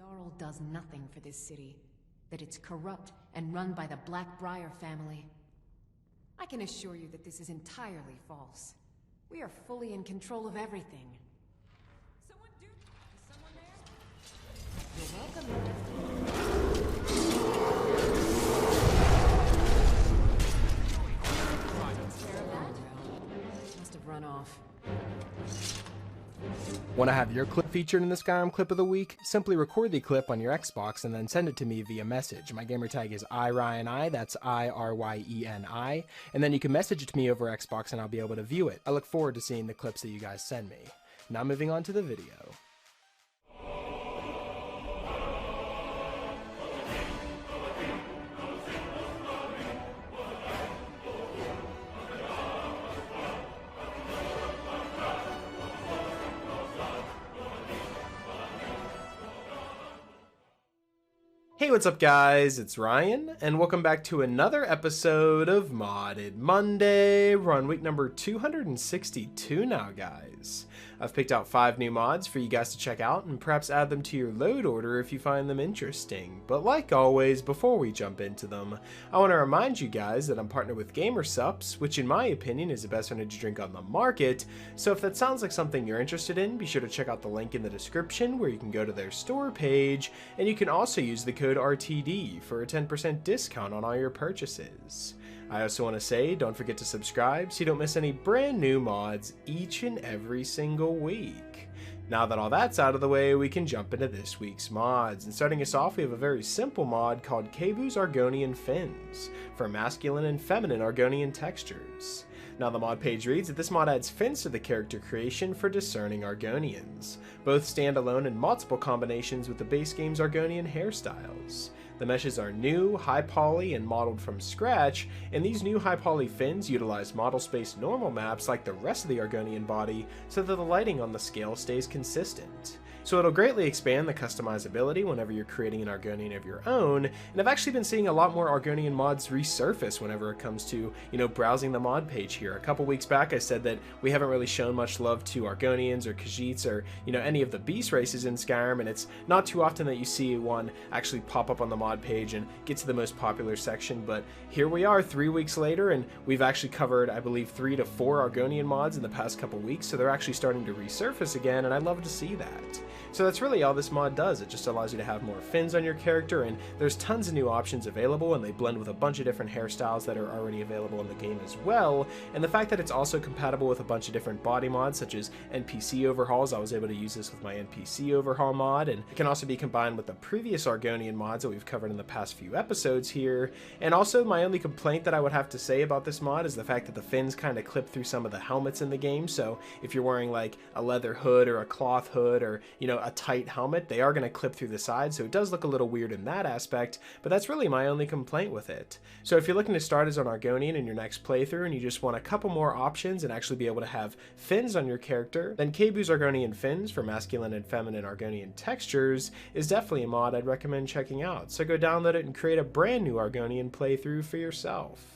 Jarl does nothing for this city, that it's corrupt and run by the Blackbriar family. I can assure you that this is entirely false. We are fully in control of everything. Someone is someone there? You're welcome. Care of that? Must have run off. Want to have your clip featured in the Skyrim Clip of the Week? Simply record the clip on your Xbox and then send it to me via message. My gamertag is iRyanI, that's IRYENI, and then you can message it to me over Xbox and I'll be able to view it. I look forward to seeing the clips that you guys send me. Now moving on to the video. Hey, what's up guys, it's Ryan, and welcome back to another episode of Modded Monday. We're on week number 262 now, guys. I've picked out 5 new mods for you guys to check out, and perhaps add them to your load order if you find them interesting. But like always, before we jump into them, I want to remind you guys that I'm partnered with GamerSupps, which in my opinion is the best energy drink on the market, so if that sounds like something you're interested in, be sure to check out the link in the description where you can go to their store page, and you can also use the code RTD for a 10% discount on all your purchases. I also want to say, don't forget to subscribe so you don't miss any brand new mods each and every single week. Now that all that's out of the way, we can jump into this week's mods. And starting us off, we have a very simple mod called Kabu's Argonian Fins for masculine and feminine Argonian textures. Now the mod page reads that this mod adds fins to the character creation for discerning Argonians. Both stand alone in multiple combinations with the base game's Argonian hairstyles. The meshes are new, high poly, and modeled from scratch, and these new high poly fins utilize model space normal maps like the rest of the Argonian body so that the lighting on the scale stays consistent. So it'll greatly expand the customizability whenever you're creating an Argonian of your own, and I've actually been seeing a lot more Argonian mods resurface whenever it comes to, browsing the mod page here. A couple weeks back I said that we haven't really shown much love to Argonians or Khajiits or, any of the beast races in Skyrim, and it's not too often that you see one actually pop up on the mod page and get to the most popular section, but here we are 3 weeks later, and we've actually covered, I believe, 3 to 4 Argonian mods in the past couple weeks, so they're actually starting to resurface again, and I love to see that. So that's really all this mod does. It just allows you to have more fins on your character, and there's tons of new options available, and they blend with a bunch of different hairstyles that are already available in the game as well. And the fact that it's also compatible with a bunch of different body mods such as NPC overhauls, I was able to use this with my NPC overhaul mod, and it can also be combined with the previous Argonian mods that we've covered in the past few episodes here. And also my only complaint that I would have to say about this mod is the fact that the fins kind of clip through some of the helmets in the game, so if you're wearing like a leather hood or a cloth hood or a tight helmet, they are going to clip through the side, so it does look a little weird in that aspect, but that's really my only complaint with it. So if you're looking to start as an Argonian in your next playthrough and you just want a couple more options and actually be able to have fins on your character, then Kabu's Argonian Fins for masculine and feminine Argonian textures is definitely a mod I'd recommend checking out, so go download it and create a brand new Argonian playthrough for yourself.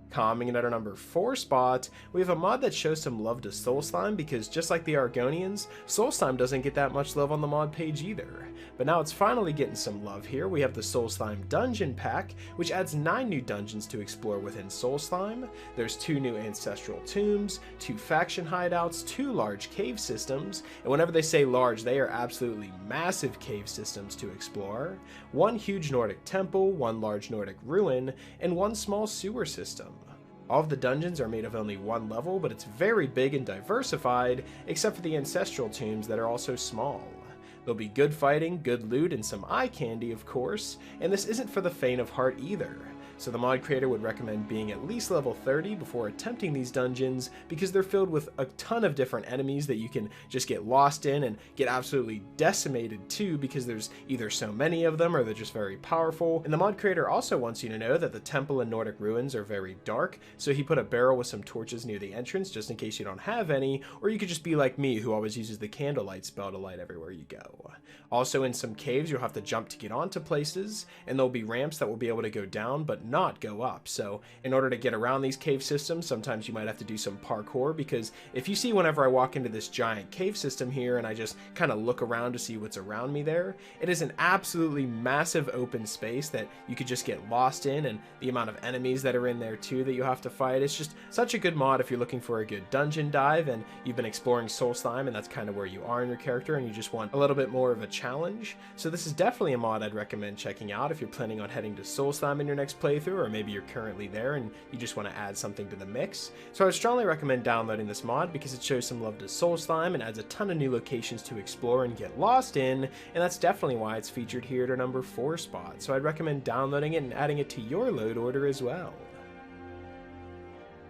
Coming in at our number 4 spot, we have a mod that shows some love to Solstheim because just like the Argonians, Solstheim doesn't get that much love on the mod page either. But now it's finally getting some love here. We have the Solstheim Dungeon Pack, which adds 9 new dungeons to explore within Solstheim. There's 2 new ancestral tombs, 2 faction hideouts, 2 large cave systems, and whenever they say large, they are absolutely massive cave systems to explore, 1 huge Nordic temple, 1 large Nordic ruin, and 1 small sewer system. All of the dungeons are made of only 1 level, but it's very big and diversified, except for the ancestral tombs that are also small. There'll be good fighting, good loot, and some eye candy, of course, and this isn't for the faint of heart either. So the mod creator would recommend being at least level 30 before attempting these dungeons because they're filled with a ton of different enemies that you can just get lost in and get absolutely decimated too because there's either so many of them or they're just very powerful. And the mod creator also wants you to know that the temple and Nordic ruins are very dark, so he put a barrel with some torches near the entrance just in case you don't have any, or you could just be like me who always uses the candlelight spell to light everywhere you go. Also in some caves you'll have to jump to get onto places, and there'll be ramps that will be able to go down, but not go up. So in order to get around these cave systems, sometimes you might have to do some parkour, because if you see whenever I walk into this giant cave system here and I just kind of look around to see what's around me there, it is an absolutely massive open space that you could just get lost in, and the amount of enemies that are in there too that you have to fight. It's just such a good mod if you're looking for a good dungeon dive and you've been exploring Solstheim and that's kind of where you are in your character and you just want a little bit more of a challenge. So this is definitely a mod I'd recommend checking out if you're planning on heading to Solstheim in your next playthrough, or maybe you're currently there and you just want to add something to the mix. So I would strongly recommend downloading this mod because it shows some love to Solstheim and adds a ton of new locations to explore and get lost in, and that's definitely why it's featured here at our number 4 spot. So I'd recommend downloading it and adding it to your load order as well.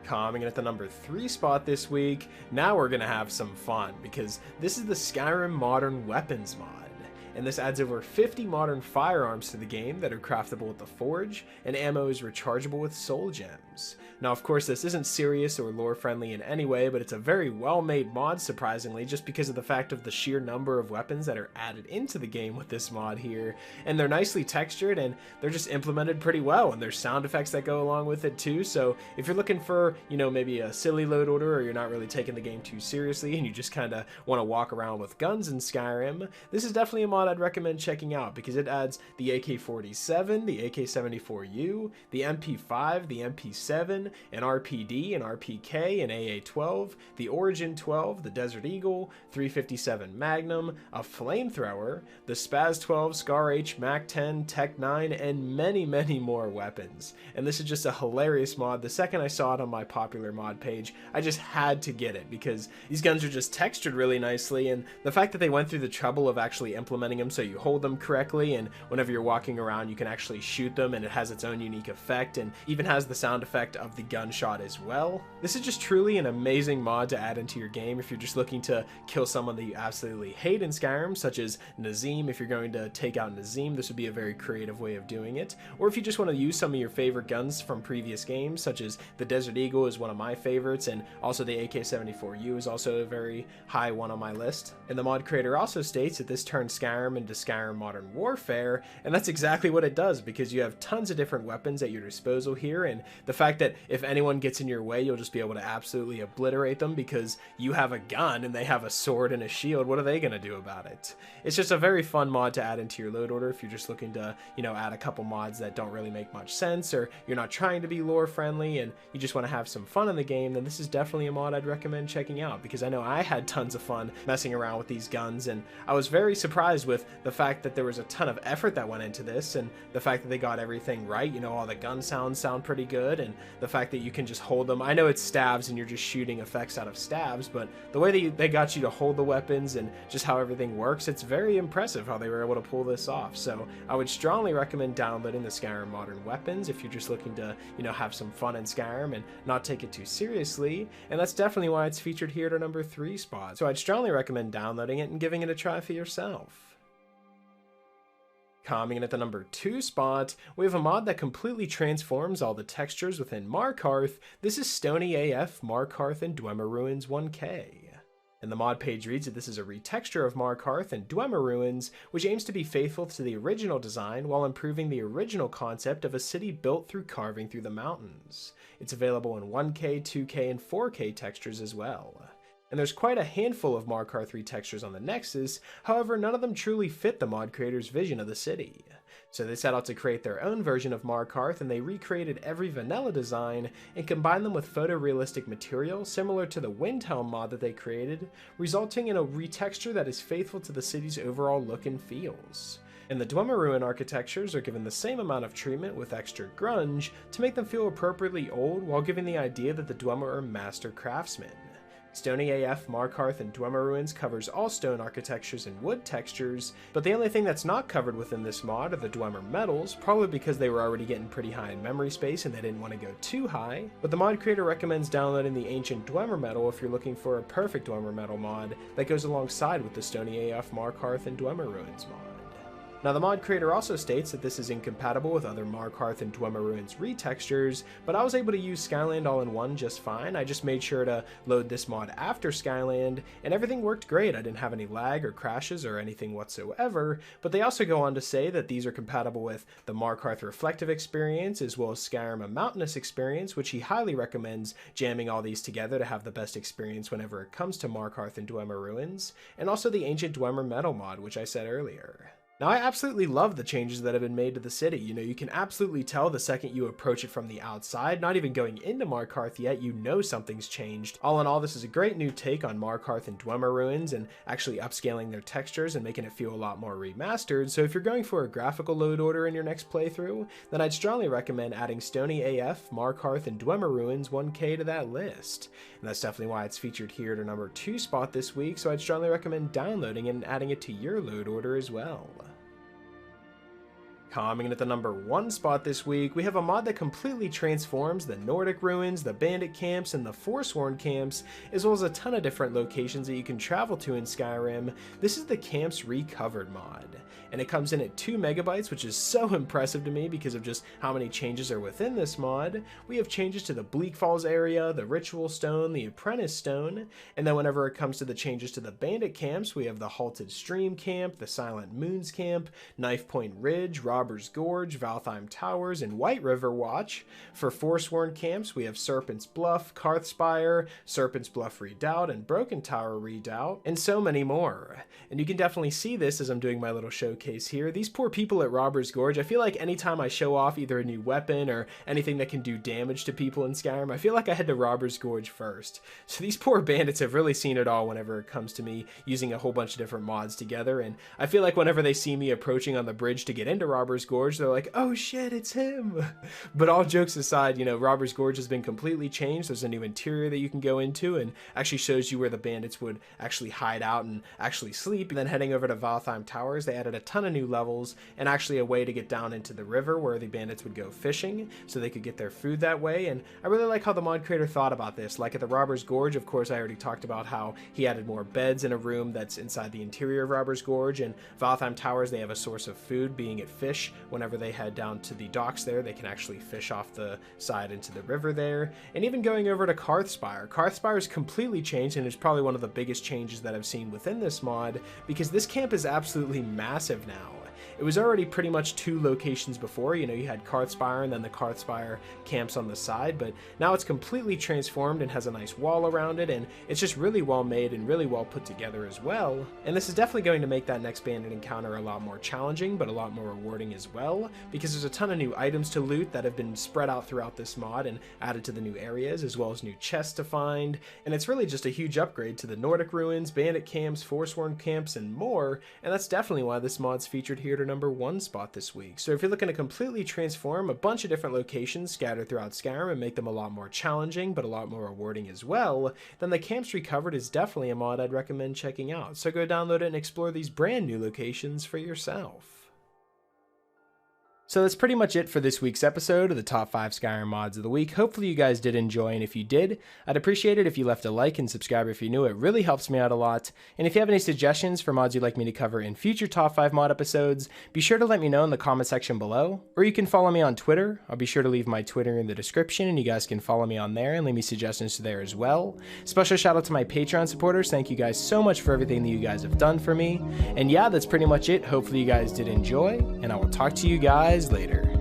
Coming in at the number 3 spot this week, now we're gonna have some fun because this is the Skyrim Modern Weapons mod. And this adds over 50 modern firearms to the game that are craftable with the Forge, and ammo is rechargeable with soul gems. Now of course this isn't serious or lore friendly in any way, but it's a very well made mod surprisingly, just because of the fact of the sheer number of weapons that are added into the game with this mod here. And they're nicely textured and they're just implemented pretty well, and there's sound effects that go along with it too. So if you're looking for, you know, maybe a silly load order, or you're not really taking the game too seriously and you just kind of want to walk around with guns in Skyrim, this is definitely a mod I'd recommend checking out because it adds the AK-47, the AK-74U, the MP5, the MP7, an RPD, an RPK, an AA-12, the Origin 12, the Desert Eagle, 357 Magnum, a flamethrower, the Spaz 12, Scar H, Mac 10, Tech 9, and many, many more weapons. And this is just a hilarious mod. The second I saw it on my popular mod page, I just had to get it because these guns are just textured really nicely, and the fact that they went through the trouble of actually implementing them so you hold them correctly, and whenever you're walking around you can actually shoot them and it has its own unique effect, and even has the sound effect of the gunshot as well. This is just truly an amazing mod to add into your game if you're just looking to kill someone that you absolutely hate in Skyrim, such as Nazim. If you're going to take out Nazim, this would be a very creative way of doing it. Or if you just want to use some of your favorite guns from previous games, such as the Desert Eagle is one of my favorites, and also the AK-74U is also a very high one on my list. And the mod creator also states that this turns Skyrim into Skyrim Modern Warfare, and that's exactly what it does because you have tons of different weapons at your disposal here, and the fact that if anyone gets in your way, you'll just be able to absolutely obliterate them because you have a gun and they have a sword and a shield. What are they going to do about it? It's just a very fun mod to add into your load order if you're just looking to, you know, add a couple mods that don't really make much sense, or you're not trying to be lore friendly and you just want to have some fun in the game. Then this is definitely a mod I'd recommend checking out because I know I had tons of fun messing around with these guns, and I was very surprised with the fact that there was a ton of effort that went into this, and the fact that they got everything right. You know, all the gun sounds sound pretty good, and the fact that you can just hold them. I know it's stabs and you're just shooting effects out of stabs, but the way that they got you to hold the weapons and just how everything works, it's very impressive how they were able to pull this off. So I would strongly recommend downloading the Skyrim Modern Weapons if you're just looking to, you know, have some fun in Skyrim and not take it too seriously, and that's definitely why it's featured here at our number 3 spot. So I'd strongly recommend downloading it and giving it a try for yourself. Coming in at the number 2 spot, we have a mod that completely transforms all the textures within Markarth. This is Stony AF Markarth and Dwemer Ruins 1K. And the mod page reads that this is a retexture of Markarth and Dwemer Ruins, which aims to be faithful to the original design while improving the original concept of a city built through carving through the mountains. It's available in 1K, 2K, and 4K textures as well. And there's quite a handful of Markarth retextures on the Nexus, however none of them truly fit the mod creator's vision of the city. So they set out to create their own version of Markarth, and they recreated every vanilla design and combined them with photorealistic material similar to the Windhelm mod that they created, resulting in a retexture that is faithful to the city's overall look and feels. And the Dwemer Ruin architectures are given the same amount of treatment with extra grunge to make them feel appropriately old while giving the idea that the Dwemer are master craftsmen. Stony AF, Markarth, and Dwemer Ruins covers all stone architectures and wood textures, but the only thing that's not covered within this mod are the Dwemer metals, probably because they were already getting pretty high in memory space and they didn't want to go too high. But the mod creator recommends downloading the ancient Dwemer metal if you're looking for a perfect Dwemer metal mod that goes alongside with the Stony AF, Markarth, and Dwemer Ruins mod. Now the mod creator also states that this is incompatible with other Markarth and Dwemer Ruins retextures, but I was able to use Skyland all-in-one just fine. I just made sure to load this mod after Skyland, and everything worked great. I didn't have any lag or crashes or anything whatsoever, but they also go on to say that these are compatible with the Markarth Reflective experience, as well as Skyrim A Mountainous experience, which he highly recommends jamming all these together to have the best experience whenever it comes to Markarth and Dwemer Ruins, and also the Ancient Dwemer Metal mod, which I said earlier. Now, I absolutely love the changes that have been made to the city. You know, you can absolutely tell the second you approach it from the outside, not even going into Markarth yet, you know something's changed. All in all, this is a great new take on Markarth and Dwemer Ruins, and actually upscaling their textures and making it feel a lot more remastered. So if you're going for a graphical load order in your next playthrough, then I'd strongly recommend adding Stony AF, Markarth, and Dwemer Ruins 1K to that list. And that's definitely why it's featured here at a number 2 spot this week, so I'd strongly recommend downloading it and adding it to your load order as well. Coming in at the number 1 spot this week, we have a mod that completely transforms the Nordic Ruins, the Bandit Camps, and the Forsworn Camps, as well as a ton of different locations that you can travel to in Skyrim. This is the Camps Recovered mod, and it comes in at 2 megabytes, which is so impressive to me because of just how many changes are within this mod. We have changes to the Bleak Falls area, the Ritual Stone, the Apprentice Stone, and then whenever it comes to the changes to the Bandit Camps, we have the Halted Stream Camp, the Silent Moons Camp, Knife Point Ridge, Robbers Gorge, Valtheim Towers, and White River Watch. For Forsworn Camps, we have Serpent's Bluff, Karthspire, Serpent's Bluff Redoubt, and Broken Tower Redoubt, and so many more. And you can definitely see this as I'm doing my little showcase here. These poor people at Robbers Gorge, I feel like anytime I show off either a new weapon or anything that can do damage to people in Skyrim, I feel like I head to Robbers Gorge first. So these poor bandits have really seen it all whenever it comes to me using a whole bunch of different mods together, and I feel like whenever they see me approaching on the bridge to get into Robbers Gorge, they're like, oh shit, it's him. But all jokes aside, you know, Robbers Gorge has been completely changed. There's a new interior that you can go into and actually shows you where the bandits would actually hide out and actually sleep. And then heading over to Valtheim Towers, they added a ton of new levels and actually a way to get down into the river where the bandits would go fishing so they could get their food that way. And I really like how the mod creator thought about this. Like at the Robbers Gorge, of course, I already talked about how he added more beds in a room that's inside the interior of Robbers Gorge, and Valtheim Towers, they have a source of food, being it fish. Whenever they head down to the docks there, they can actually fish off the side into the river there. And even going over to Karthspire. Karthspire is completely changed, and it's probably one of the biggest changes that I've seen within this mod, because this camp is absolutely massive now. It was already pretty much 2 locations before. You know, you had Karthspire and then the Karthspire camps on the side, but now it's completely transformed and has a nice wall around it, and it's just really well made and really well put together as well. And this is definitely going to make that next bandit encounter a lot more challenging, but a lot more rewarding as well, because there's a ton of new items to loot that have been spread out throughout this mod and added to the new areas, as well as new chests to find. And it's really just a huge upgrade to the Nordic Ruins, Bandit Camps, Forsworn Camps, and more, and that's definitely why this mod's featured here to number 1 spot this week. So if you're looking to completely transform a bunch of different locations scattered throughout Skyrim and make them a lot more challenging but a lot more rewarding as well, then the Camps Recovered is definitely a mod I'd recommend checking out. So go download it and explore these brand new locations for yourself. So that's pretty much it for this week's episode of the top 5 Skyrim mods of the week. Hopefully you guys did enjoy, and if you did, I'd appreciate it if you left a like and subscribe if you're new. It really helps me out a lot. And if you have any suggestions for mods you'd like me to cover in future top 5 mod episodes, be sure to let me know in the comment section below, or you can follow me on Twitter. I'll be sure to leave my Twitter in the description, and you guys can follow me on there and leave me suggestions there as well. Special shout out to my Patreon supporters. Thank you guys so much for everything that you guys have done for me. And yeah, that's pretty much it. Hopefully you guys did enjoy, and I will talk to you guys later.